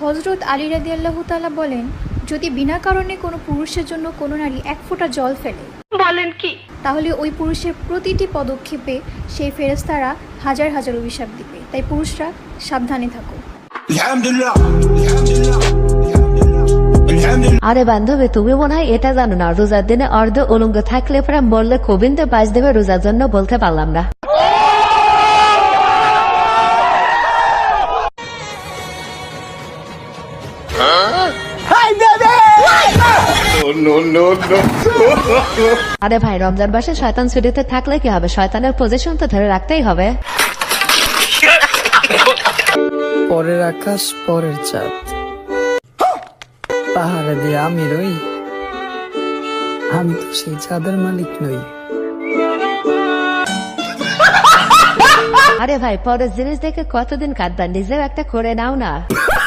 হযরত আলী রাদিয়াল্লাহু তাআলা বলেন, যদি বিনা কারণে কোনো পুরুষের জন্য কোনো নারী এক ফোঁটা জল ফেলে, বলেন কি, তাহলে ওই পুরুষের প্রতিটি পদক্ষেপে সেই ফেরেশতারা হাজার হাজার অভিশাপ দিবে। তাই পুরুষরা সাবধানে থাকো। আরে বান্ধবী, তুমি মনে হয় এটা জানো না, রোজার দিনে অর্ধ উলঙ্গ থাকলে পরে মরলে কবিন্দে বাস দেবে, রোজার জন্য বলতে পারলাম না। আরে ভাই, রমজান মাসে শয়তান ছুটিতে থাকলে কি হবে, শয়তানের পজিশন তো ধরে রাখতেই হবে। পরের আকাশ পরের চাঁদ, পাহাড়ে দিয়ে আমি রই, আমি তো সেই চাঁদের মালিক নই। আরে ভাই, পরের জিনিস দেখে কতদিন কাঁদবা, নিজেও একটা করে নাও না।